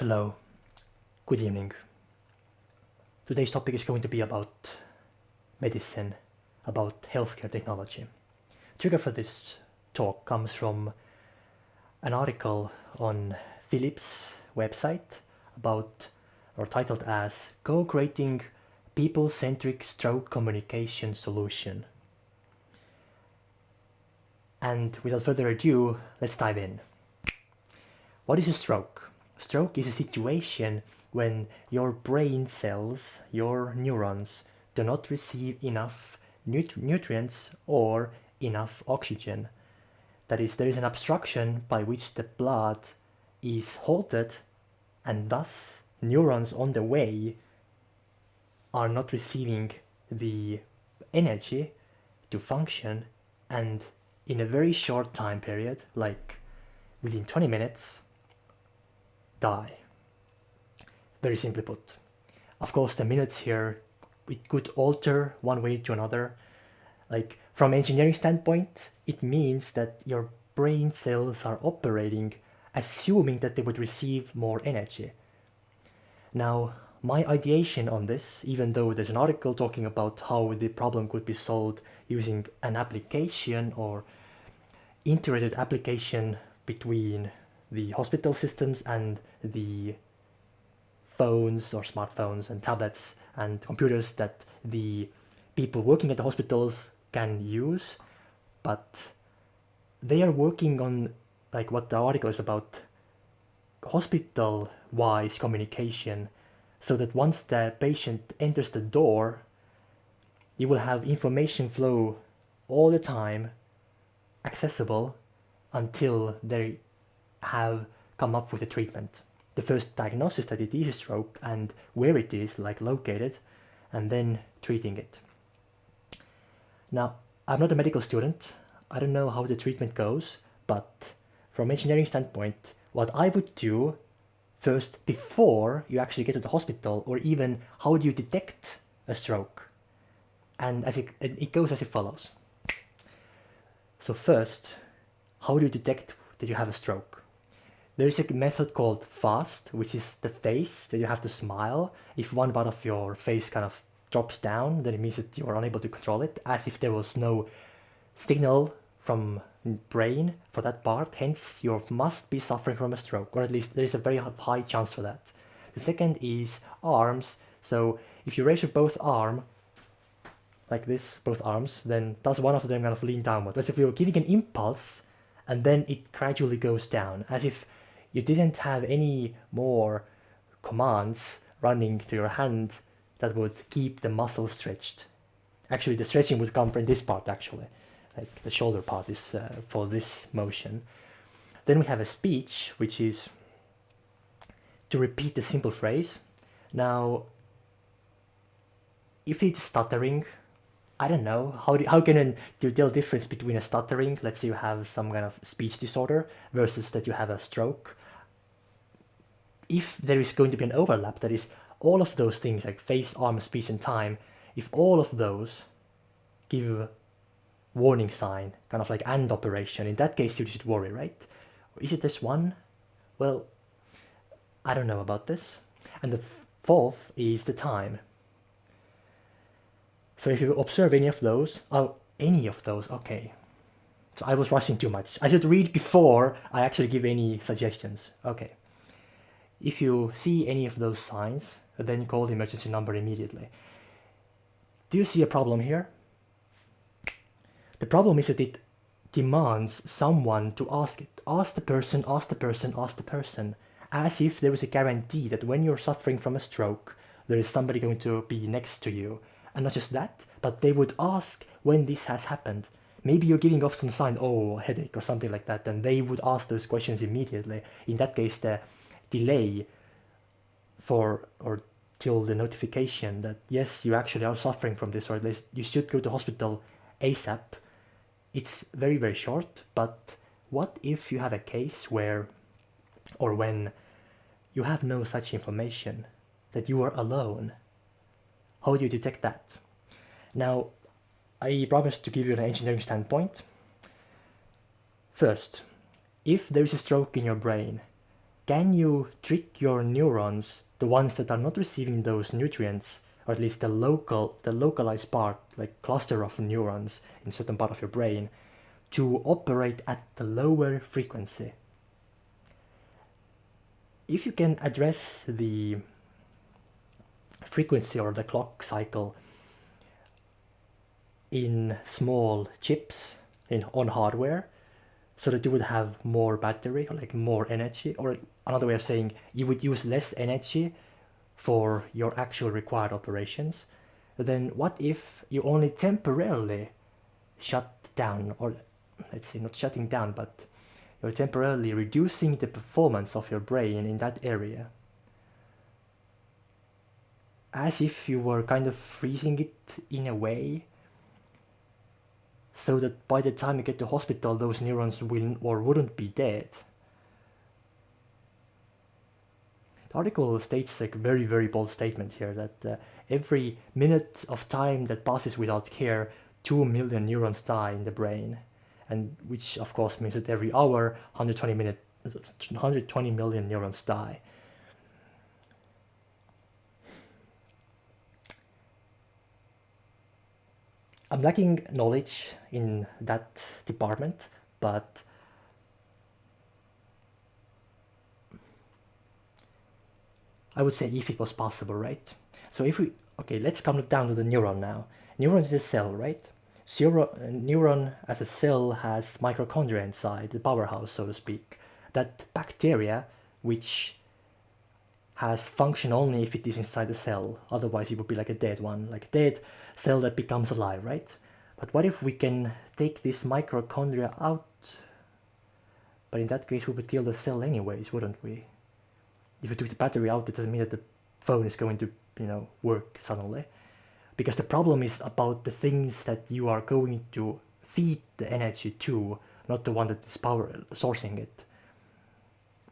Hello, good evening. Today's topic is going to be about medicine, about healthcare technology. Trigger for this talk comes from an article on Philips' website about, or titled as, Co-Creating People-Centric Stroke Communication Solution. And without further ado, let's dive in. What is a stroke? Stroke is a situation when your brain cells, your neurons, do not receive enough nutrients or enough oxygen. That is, there is an obstruction by which the blood is halted, and thus neurons on the way are not receiving the energy to function, and in a very short time period, like within 20 minutes, die. Very simply put. Of course, the minutes here, it could alter one way to another. Like from engineering standpoint, it means that your brain cells are operating assuming that they would receive more energy. Now, my ideation on this, even though there's an article talking about how the problem could be solved using an application or integrated application between the hospital systems and the phones or smartphones and tablets and computers that the people working at the hospitals can use, but they are working on, like what the article is about, hospital-wise communication, so that once the patient enters the door, you will have information flow all the time accessible until they have come up with a treatment. The first diagnosis that it is a stroke and where it is, like located, and then treating it. Now, I'm not a medical student. I don't know how the treatment goes, but from engineering standpoint, what I would do first before you actually get to the hospital, or even how do you detect a stroke? And as it goes as it follows. So first, how do you detect that you have a stroke? There is a method called FAST, which is the face that you have to smile. If one part of your face kind of drops down, then it means that you are unable to control it, as if there was no signal from brain for that part. Hence, you must be suffering from a stroke, or at least there is a very high chance for that. The second is arms. So if you raise your both arm, like this, both arms, then does one of them kind of lean downward, as if you were giving an impulse, and then it gradually goes down, as if you didn't have any more commands running through your hand that would keep the muscle stretched. Actually, the stretching would come from this part, actually. Like the shoulder part is for this motion. Then we have a speech, which is to repeat the simple phrase. Now, if it's stuttering, I don't know, how can you tell the difference between a stuttering, let's say you have some kind of speech disorder, versus that you have a stroke? If there is going to be an overlap, that is, all of those things like face, arm, speech, and time, if all of those give a warning sign, kind of like and operation, in that case you should worry, right? Or is it this one? Well, I don't know about this. And the fourth is the time. So if you observe any of those, okay. So I was rushing too much. I should read before I actually give any suggestions. Okay. If you see any of those signs, then call the emergency number immediately. Do you see a problem here? The problem is that it demands someone to ask it. Ask the person, ask the person, ask the person. As if there was a guarantee that when you're suffering from a stroke, there is somebody going to be next to you. And not just that, but they would ask when this has happened. Maybe you're giving off some sign, oh, headache or something like that, and they would ask those questions immediately. In that case, the delay for or till the notification that yes, you actually are suffering from this, or at least you should go to hospital ASAP, it's very, very short. But what if you have a case where, or when, you have no such information, that you are alone? How do you detect that? Now, I promise to give you an engineering standpoint. First, if there is a stroke in your brain, can you trick your neurons, the ones that are not receiving those nutrients, or at least the localized part, like cluster of neurons in certain part of your brain, to operate at the lower frequency? If you can address the frequency or the clock cycle in small chips on hardware, so that you would have more battery, or like more energy, or another way of saying, you would use less energy for your actual required operations, then what if you only temporarily shut down, or let's say not shutting down, but you're temporarily reducing the performance of your brain in that area, as if you were kind of freezing it in a way, so that by the time you get to hospital, those neurons will or wouldn't be dead. The article states a very, very bold statement here that every minute of time that passes without care, 2 million neurons die in the brain, and which of course means that every hour 120 million neurons die. I'm lacking knowledge in that department, but I would say if it was possible, right? So if we, okay, let's come down to the neuron now. Neuron is a cell, right? Neuron as a cell has mitochondria inside, the powerhouse, so to speak. That bacteria, which has function only if it is inside the cell, otherwise it would be like a dead one, like a dead cell that becomes alive, right? But what if we can take this mitochondria out? But in that case we would kill the cell anyways, wouldn't we? If we took the battery out, it doesn't mean that the phone is going to, work suddenly. Because the problem is about the things that you are going to feed the energy to, not the one that is power sourcing it.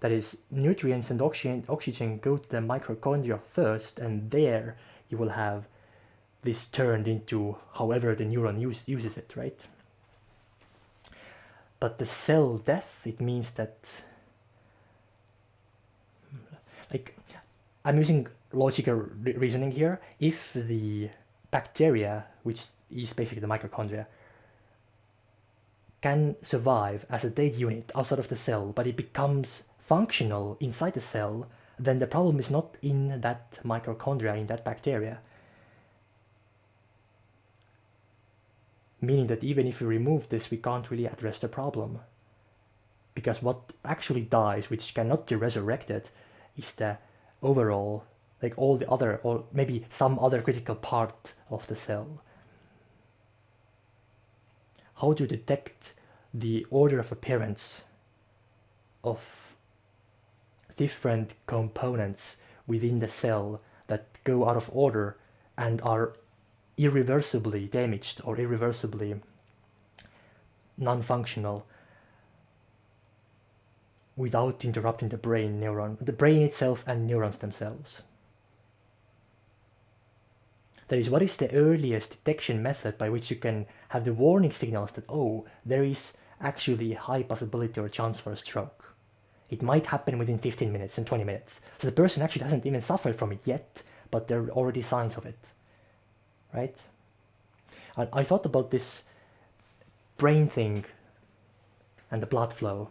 That is, nutrients and oxygen go to the mitochondria first, and there you will have this turned into however the neuron uses it, right? But the cell death, it means that, like, I'm using logical reasoning here. If the bacteria, which is basically the mitochondria, can survive as a dead unit outside of the cell, but it becomes functional inside the cell, then the problem is not in that mitochondria, in that bacteria. Meaning that even if we remove this, we can't really address the problem. Because what actually dies, which cannot be resurrected, is the overall, like all the other, or maybe some other critical part of the cell. How to detect the order of appearance of different components within the cell that go out of order and are irreversibly damaged or irreversibly non-functional without interrupting the brain itself and neurons themselves. That is, what is the earliest detection method by which you can have the warning signals that, oh, there is actually a high possibility or chance for a stroke. It might happen within 15 minutes and 20 minutes. So the person actually hasn't even suffered from it yet, but there are already signs of it, right? And I thought about this brain thing and the blood flow,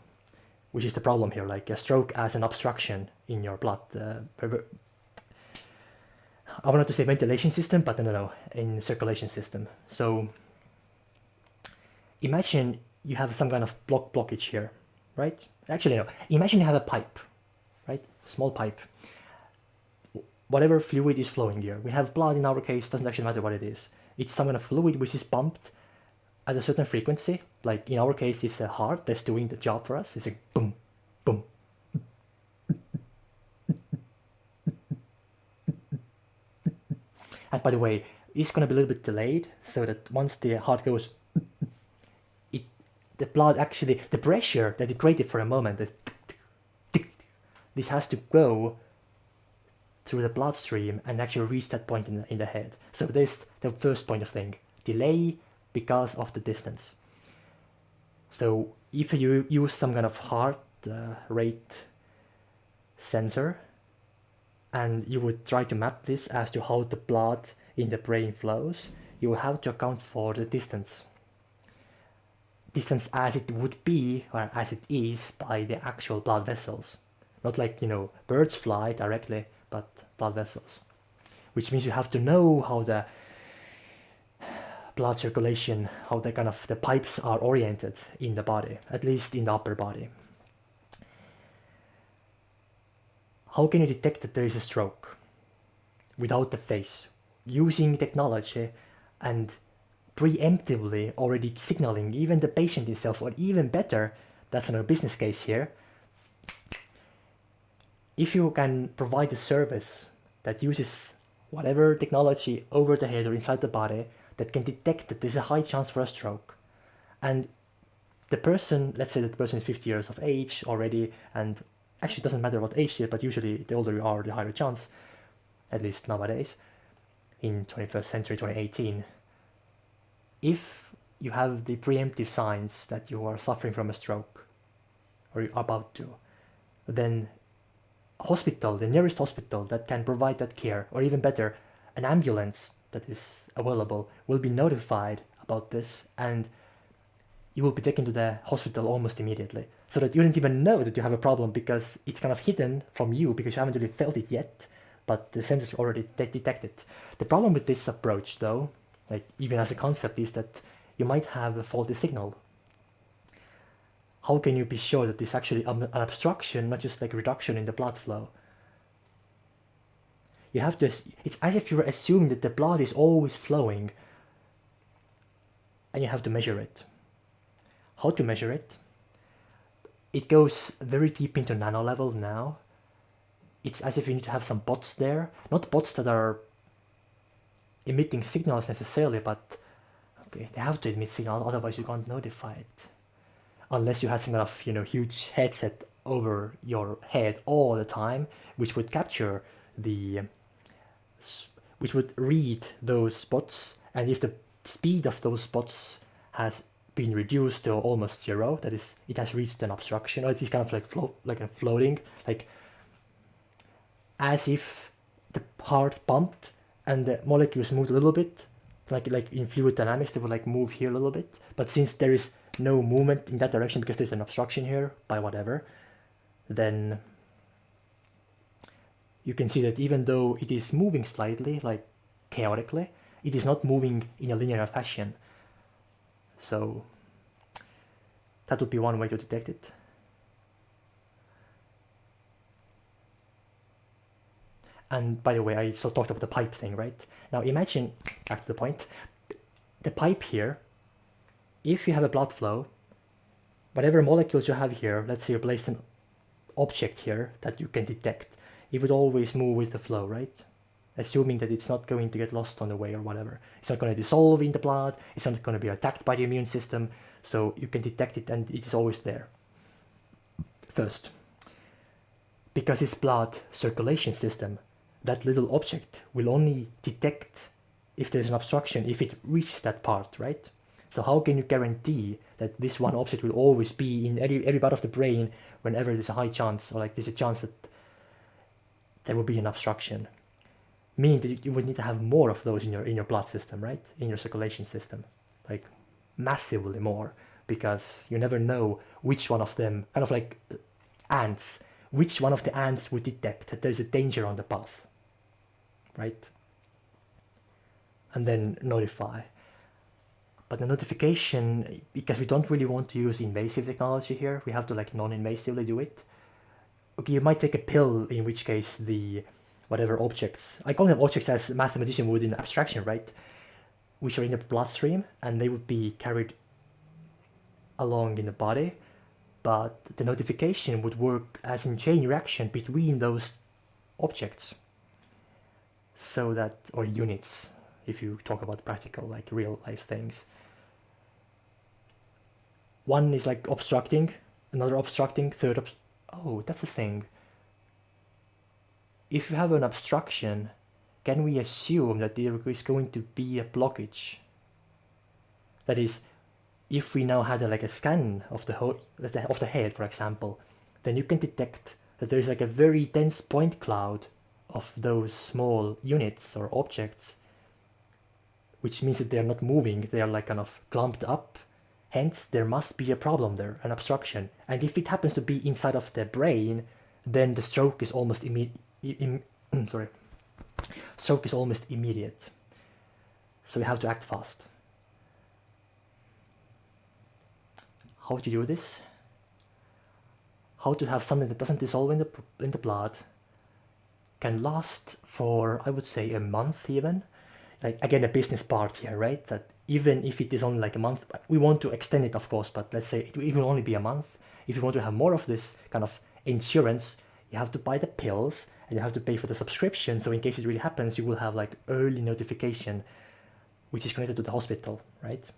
which is the problem here, like a stroke as an obstruction in your blood. I wanted to say ventilation system, but no, in circulation system. So imagine you have some kind of blockage here, right? Actually, no. Imagine you have a pipe, right? Small pipe. Whatever fluid is flowing here. We have blood in our case, doesn't actually matter what it is. It's some kind of fluid which is pumped at a certain frequency. Like in our case, it's a heart that's doing the job for us. It's like boom, boom. And by the way, it's going to be a little bit delayed, so that once the heart goes, the blood actually, the pressure that it created for a moment, this has to go through the bloodstream and actually reach that point in the head. So this the first point of thing, delay because of the distance. So if you use some kind of heart rate sensor, and you would try to map this as to how the blood in the brain flows, you will have to account for the distance as it would be, or as it is, by the actual blood vessels. Not like, birds fly directly, but blood vessels. Which means you have to know how the blood circulation, how the pipes are oriented in the body, at least in the upper body. How can you detect that there is a stroke without the face? Using technology and preemptively already signaling even the patient itself, or even better, that's another business case here. If you can provide a service that uses whatever technology over the head or inside the body that can detect that there's a high chance for a stroke, and the person, let's say that the person is 50 years of age already, and actually it doesn't matter what age here, but usually the older you are, the higher chance, at least nowadays, in 21st century, 2018. If you have the preemptive signs that you are suffering from a stroke, or you're about to, then hospital, the nearest hospital that can provide that care, or even better, an ambulance that is available, will be notified about this, and you will be taken to the hospital almost immediately, so that you don't even know that you have a problem, because it's kind of hidden from you because you haven't really felt it yet, but the sensors already detect it. The problem with this approach, though, like even as a concept, is that you might have a faulty signal. How can you be sure that this is actually an obstruction, not just like a reduction in the blood flow? You have to, it's as if you're assuming that the blood is always flowing, and you have to measure it. How to measure it? It goes very deep into nano level now. It's as if you need to have some bots there, not bots that are emitting signals necessarily, but okay, they have to emit signals, otherwise you can't notify it. Unless you had some kind of huge headset over your head all the time, which would capture which would read those spots, and if the speed of those spots has been reduced to almost zero, that is, it has reached an obstruction, or it is kind of like floating, like as if the heart pumped and the molecules moved a little bit, like in fluid dynamics, they would like move here a little bit, but since there is no movement in that direction because there's an obstruction here by whatever, then you can see that even though it is moving slightly, like chaotically, it is not moving in a linear fashion. So that would be one way to detect it. And by the way, I so talked about the pipe thing, right? Now imagine, back to the point, the pipe here, if you have a blood flow, whatever molecules you have here, let's say you place an object here that you can detect, it would always move with the flow, right? Assuming that it's not going to get lost on the way or whatever. It's not going to dissolve in the blood, it's not going to be attacked by the immune system, so you can detect it and it is always there. First, because it's blood circulation system, that little object will only detect if there's an obstruction if it reaches that part, right? So how can you guarantee that this one object will always be in every part of the brain whenever there's a high chance, or like there's a chance that there will be an obstruction? Meaning that you would need to have more of those in your blood system, right? In your circulation system, like massively more, because you never know which one of them, kind of like ants, which one of the ants would detect that there's a danger on the path, right? And then notify. But the notification, because we don't really want to use invasive technology here, we have to like non-invasively do it. Okay, you might take a pill, in which case the whatever objects, I call them objects as a mathematician would in abstraction, right? Which are in the bloodstream, and they would be carried along in the body, but the notification would work as in chain reaction between those objects. So that, or units, if you talk about practical, like real life things. One is like obstructing, another obstructing, third oh, that's the thing. If you have an obstruction, can we assume that there is going to be a blockage? That is, if we now had like a scan of the head, for example, then you can detect that there is like a very dense point cloud of those small units or objects, which means that they are not moving, they are like kind of clumped up. Hence, there must be a problem there, an obstruction. And if it happens to be inside of the brain, then the stroke is almost stroke is almost immediate. So we have to act fast. How to do this? How to have something that doesn't dissolve in the blood, can last for, I would say, a month even. Like, again, a business part here, right? That even if it is only like a month, we want to extend it, of course, but let's say it will only be a month. If you want to have more of this kind of insurance, you have to buy the pills and you have to pay for the subscription. So in case it really happens, you will have like early notification, which is connected to the hospital, right?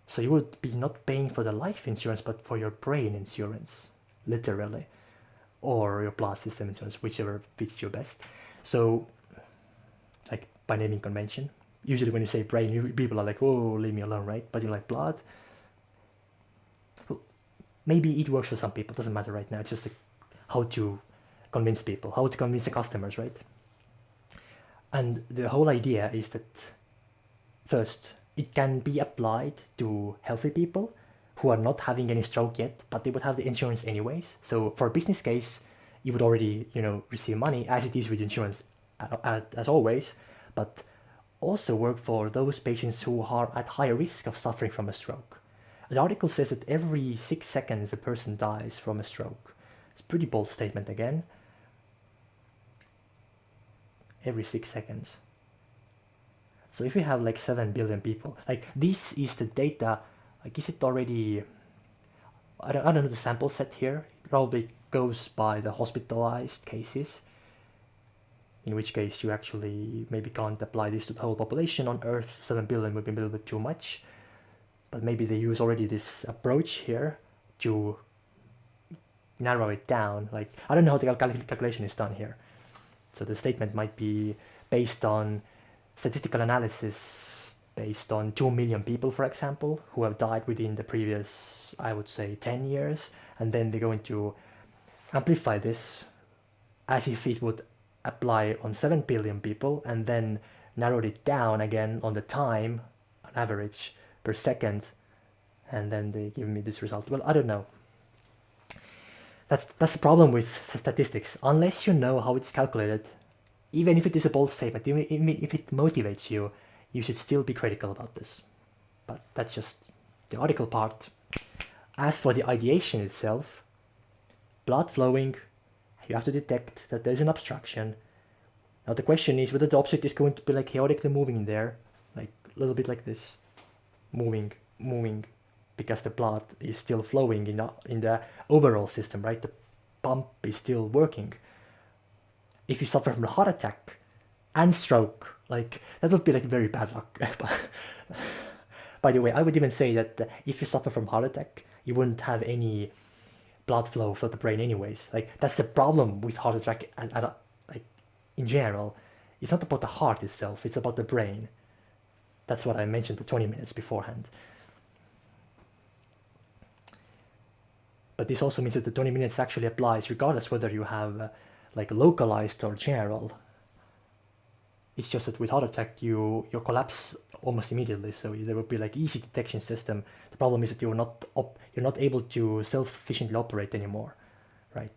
So you would be not paying for the life insurance, but for your brain insurance, literally, or your blood system insurance, whichever fits you best. So, like by naming convention, usually when you say brain, people are like, oh, leave me alone, right? But you like blood. Well, maybe it works for some people, doesn't matter right now. It's just like how to convince people, how to convince the customers, right? And the whole idea is that first, it can be applied to healthy people who are not having any stroke yet, but they would have the insurance anyways. So for a business case, you would already, receive money, as it is with insurance, as always, but also work for those patients who are at high risk of suffering from a stroke. The article says that every 6 seconds a person dies from a stroke. It's a pretty bold statement again. Every 6 seconds. So if we have like 7 billion people, like this is the data, like is it already, I don't know the sample set here, it probably goes by the hospitalized cases, in which case you actually maybe can't apply this to the whole population on Earth. 7 billion would be a little bit too much, but maybe they use already this approach here to narrow it down. Like, I don't know how the calculation is done here. So the statement might be based on statistical analysis based on 2 million people, for example, who have died within the previous, I would say, 10 years. And then they're going to amplify this as if it would apply on 7 billion people, and then narrowed it down again on the time, on average, per second. And then they give me this result. Well, I don't know. That's the problem with statistics. Unless you know how it's calculated, even if it is a bold statement, even if it motivates you, you should still be critical about this. But that's just the article part. As for the ideation itself, blood flowing, you have to detect that there's an obstruction. Now the question is whether the object is going to be like chaotically moving in there, like a little bit like this, moving, because the blood is still flowing in the overall system, right? The pump is still working. If you suffer from a heart attack and stroke, like that would be like very bad luck. By the way, I would even say that if you suffer from heart attack, you wouldn't have any blood flow through the brain anyways. Like that's the problem with heart attack, like in general. It's not about the heart itself, it's about the brain. That's what I mentioned the 20 minutes beforehand. But this also means that the 20 minutes actually applies regardless whether you have like localized or general. It's just that with heart attack you collapse almost immediately, so there would be like easy detection system. The problem is that you're not able to self-sufficiently operate anymore, right?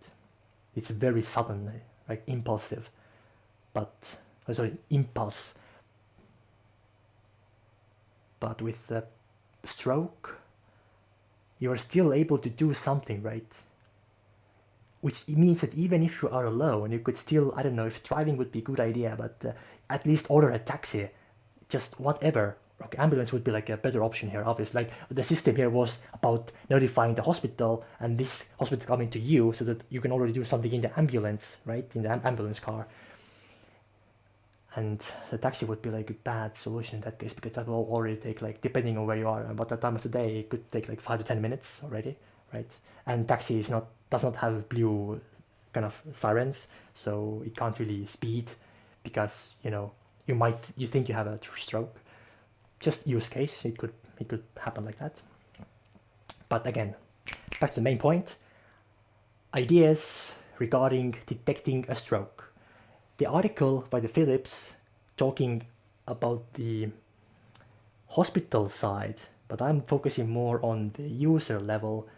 It's very sudden, like impulsive, but impulse. But with stroke, you are still able to do something, right? Which means that even if you are alone, you could still, I don't know if driving would be a good idea, but at least order a taxi, just whatever. Okay, ambulance would be like a better option here, obviously. Like the system here was about notifying the hospital and this hospital coming to you so that you can already do something in the ambulance, right? In the ambulance car. And the taxi would be like a bad solution in that case, because that will already take, like, depending on where you are and what the time of the day, it could take like 5 to 10 minutes already, right? And taxi does not have blue kind of sirens, so it can't really speed because you think you have a stroke. Just use case, it could happen like that. But again, back to the main point. Ideas regarding detecting a stroke. The article by the Phillips talking about the hospital side, but I'm focusing more on the user level,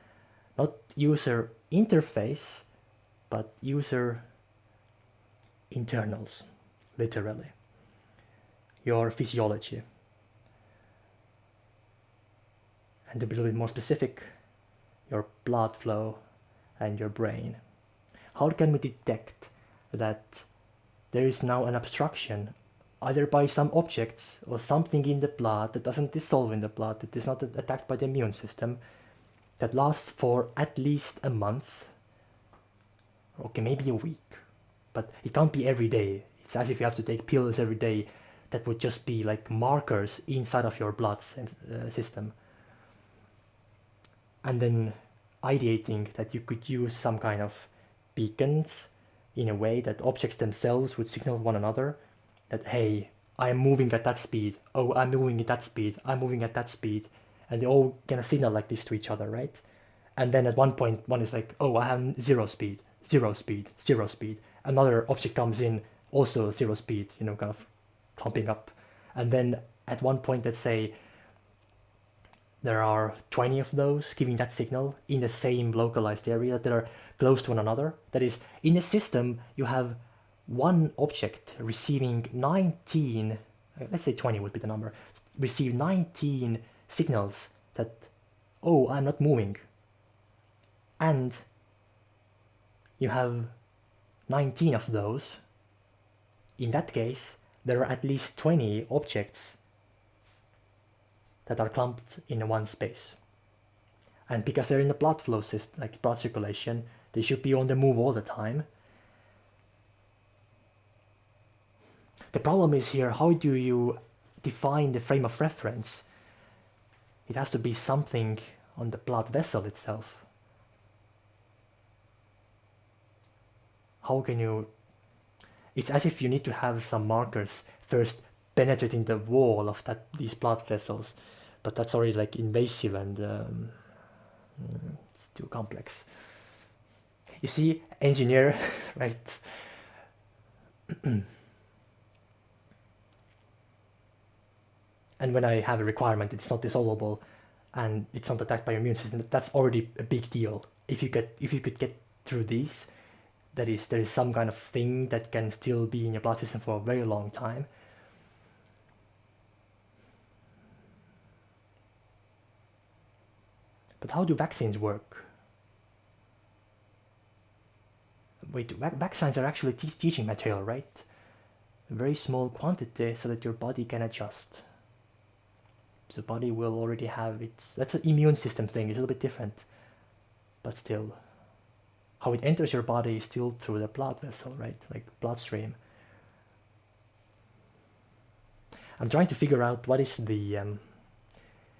not user interface, but user internals, literally. Your physiology. And to be a little bit more specific, your blood flow and your brain. How can we detect that there is now an obstruction, either by some objects or something in the blood that doesn't dissolve in the blood, that is not attacked by the immune system, that lasts for at least a month, okay, maybe a week, but it can't be every day. It's as if you have to take pills every day. That would just be like markers inside of your blood system. And then ideating that you could use some kind of beacons in a way that objects themselves would signal one another that, hey, I'm moving at that speed, oh, I'm moving at that speed, I'm moving at that speed, and they all gonna signal like this to each other, right? And then at one point, one is like, oh, I have 0 speed, 0 speed, 0 speed. Another object comes in, also 0 speed, you know, kind of clumping up. And then at one point, let's say, there are 20 of those giving that signal in the same localized area that are close to one another. That is, in a system, you have one object receiving 19, let's say 20 would be the number, receive 19 signals that, oh, I'm not moving. And you have 19 of those. In that case, there are at least 20 objects that are clumped in one space. And because they're in the blood flow system, like blood circulation, they should be on the move all the time. The problem is here, how do you define the frame of reference? It has to be something on the blood vessel itself. How can you... It's as if you need to have some markers first penetrating the wall of these blood vessels, but that's already like invasive and it's too complex. You see, engineer, right? And when I have a requirement, it's not dissolvable and it's not attacked by your immune system, that's already a big deal. If you could get through these, that is, there is some kind of thing that can still be in your blood system for a very long time. But how do vaccines work? Wait, vaccines are actually teaching material, right? A very small quantity so that your body can adjust. So body will already have its... That's an immune system thing, it's a little bit different. But still, how it enters your body is still through the blood vessel, right? Like bloodstream. I'm trying to figure out what is the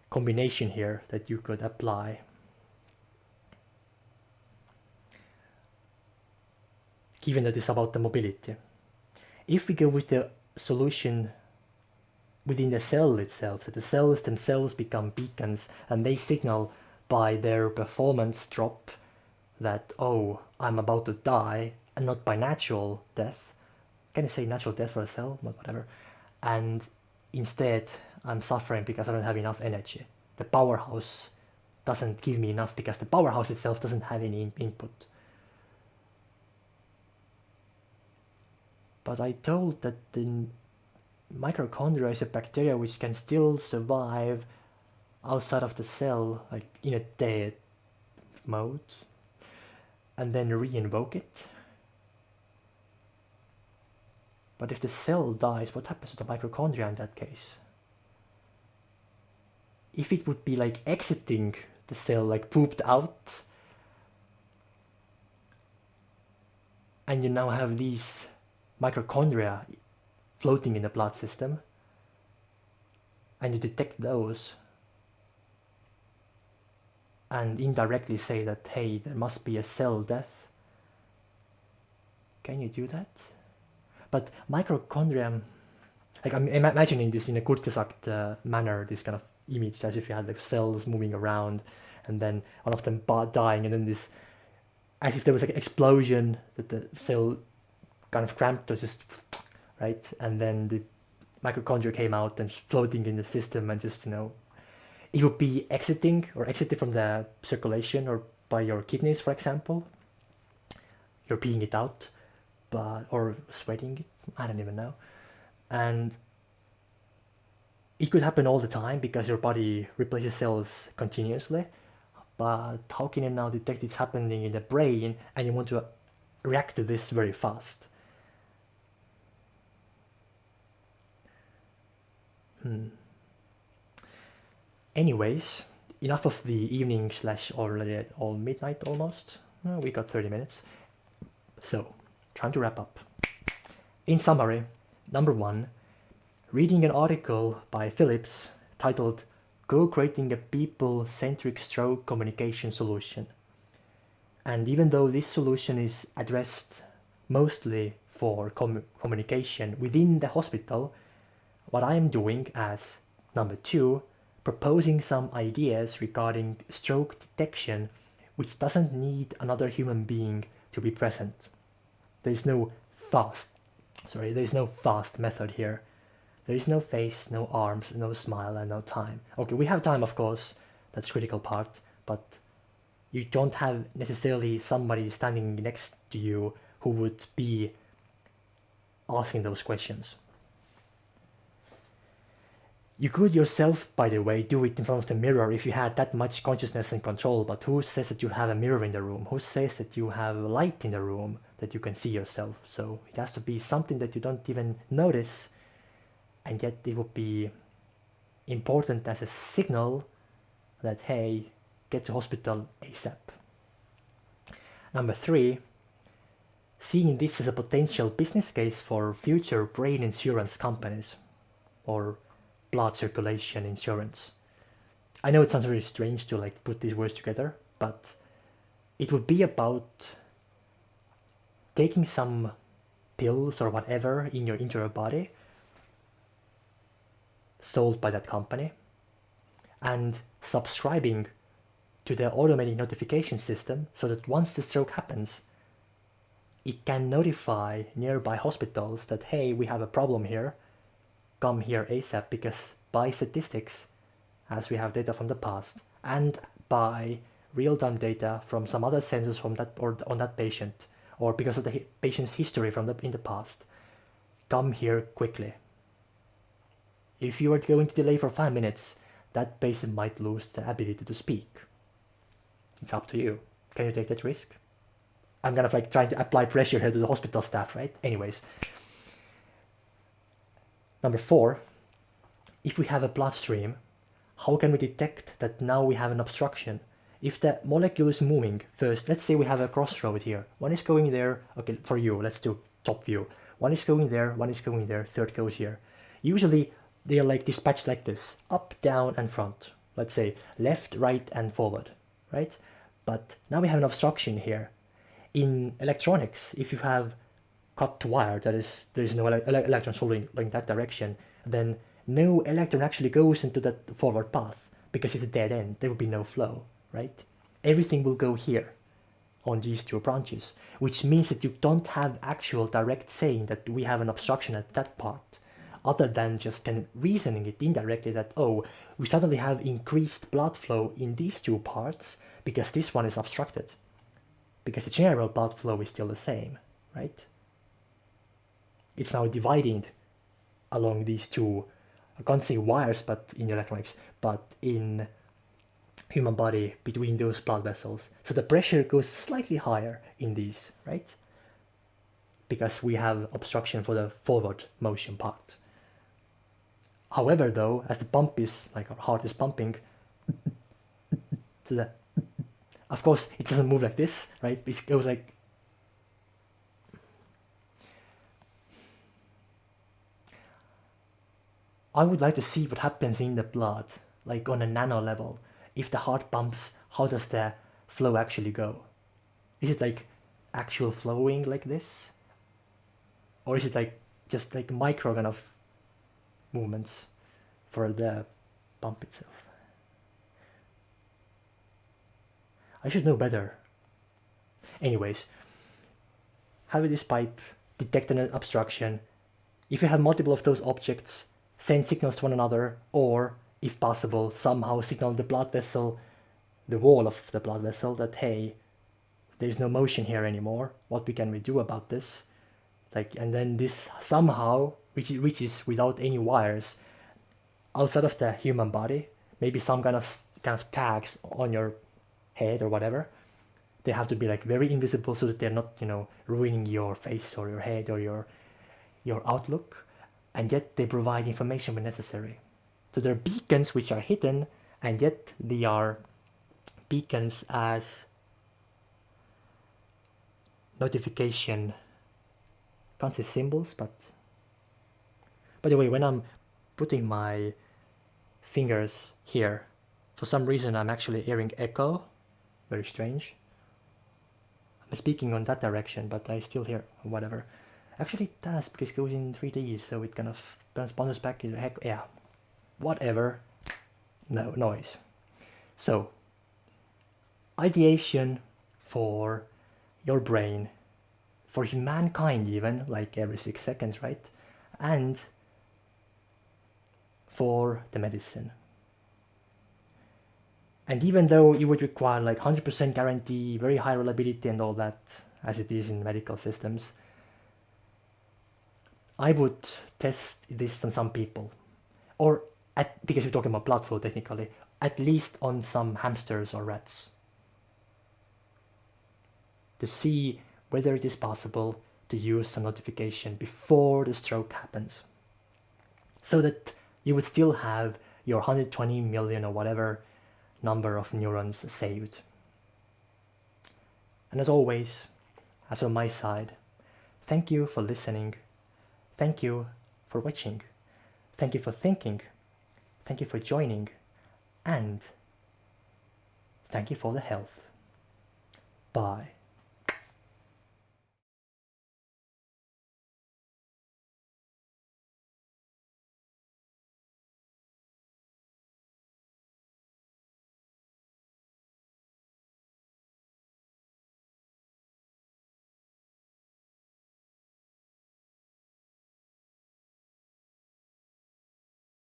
combination here that you could apply. Given that it's about the mobility. If we go with the solution within the cell itself, that the cells themselves become beacons and they signal by their performance drop that, oh, I'm about to die, and not by natural death. Can I say natural death for a cell? But whatever. And instead, I'm suffering because I don't have enough energy. The powerhouse doesn't give me enough because the powerhouse itself doesn't have any input. But I told that the mitochondria is a bacteria which can still survive outside of the cell, like in a dead mode, and then re-invoke it. But if the cell dies, what happens to the mitochondria in that case? If it would be like exiting the cell, like pooped out, and you now have these mitochondria floating in the blood system, and you detect those, and indirectly say that, hey, there must be a cell death. Can you do that? But mitochondria, like I'm imagining this in a Kurtgesagt manner, this kind of image, as if you had like cells moving around, and then one of them dying, and then this as if there was like an explosion that the cell kind of cramped or just, right? And then the mitochondria came out and floating in the system and just, it would be exited from the circulation or by your kidneys, for example. You're peeing it out, or sweating it, I don't even know. And it could happen all the time because your body replaces cells continuously. But how can you now detect it's happening in the brain and you want to react to this very fast? Anyways, enough of the evening slash already all midnight almost. We got 30 minutes. So, trying to wrap up. In summary, number 1, reading an article by Phillips titled Co-creating a people-centric stroke communication solution. And even though this solution is addressed mostly for communication within the hospital, what I am doing as number 2, proposing some ideas regarding stroke detection which doesn't need another human being to be present. There's no fast method here. There is no face, no arms, no smile, and no time. Okay, we have time, of course, that's critical part, but you don't have necessarily somebody standing next to you who would be asking those questions. You could yourself, by the way, do it in front of the mirror if you had that much consciousness and control, but who says that you have a mirror in the room? Who says that you have light in the room that you can see yourself? So it has to be something that you don't even notice, and yet it would be important as a signal that, hey, get to hospital ASAP. Number 3, seeing this as a potential business case for future brain insurance companies or blood circulation insurance. I know it sounds very strange to like put these words together, but it would be about taking some pills or whatever into your body sold by that company and subscribing to the automatic notification system so that once the stroke happens, it can notify nearby hospitals that, hey, we have a problem here, come here ASAP, because by statistics, as we have data from the past, and by real-time data from some other sensors from that or on that patient, or because of the patient's history from in the past, come here quickly. If you are going to delay for 5 minutes, that patient might lose the ability to speak. It's up to you. Can you take that risk? I'm kind of like trying to apply pressure here to the hospital staff, right? Anyways. Number 4, if we have a bloodstream, how can we detect that now we have an obstruction? If the molecule is moving first, let's say we have a crossroad here. One is going there, okay, for you, let's do top view. One is going there, one is going there, third goes here. Usually they are like dispatched like this, up, down, and front. Let's say left, right, and forward, right? But now we have an obstruction here. In electronics, if you have cut wire, that is, there is no electron flowing in that direction, then no electron actually goes into that forward path because it's a dead end. There will be no flow, right? Everything will go here on these two branches, which means that you don't have actual direct saying that we have an obstruction at that part, other than just kind of reasoning it indirectly that, oh, we suddenly have increased blood flow in these two parts because this one is obstructed, because the general blood flow is still the same, right? It's now divided along these two, I can't say wires, but in electronics, but in human body between those blood vessels. So the pressure goes slightly higher in these, right? Because we have obstruction for the forward motion part. However, though, as the pump is, like our heart is pumping, so that, of course, it doesn't move like this, right? It goes like, I would like to see what happens in the blood, like on a nano level. If the heart pumps, how does the flow actually go? Is it like actual flowing like this? Or is it like just like micro kind of movements for the pump itself? I should know better. Anyways, having this pipe detect an obstruction. If you have multiple of those objects, send signals to one another, or if possible, somehow signal the blood vessel, the wall of the blood vessel, that hey, there's no motion here anymore. What can we do about this? Like, and then this somehow reaches without any wires outside of the human body. Maybe some kind of tags on your head or whatever. They have to be like very invisible so that they're not, ruining your face or your head or your outlook, and yet they provide information when necessary. So there are beacons which are hidden, and yet they are beacons as notification, can't say symbols, but by the way, when I'm putting my fingers here, for some reason I'm actually hearing echo, very strange. I'm speaking on that direction, but I still hear whatever. Actually it does, because it goes in 3D, so it kind of bounces back. Heck, yeah, whatever. No noise. So ideation for your brain, for humankind even, like every 6 seconds, right? And for the medicine. And even though you would require like 100% guarantee, very high reliability and all that, as it is in medical systems, I would test this on some people, or because we're talking about blood flow technically, at least on some hamsters or rats, to see whether it is possible to use some notification before the stroke happens, so that you would still have your 120 million or whatever number of neurons saved. And as always, as on my side, thank you for listening. Thank you for watching. Thank you for thinking. Thank you for joining. And thank you for the health. Bye.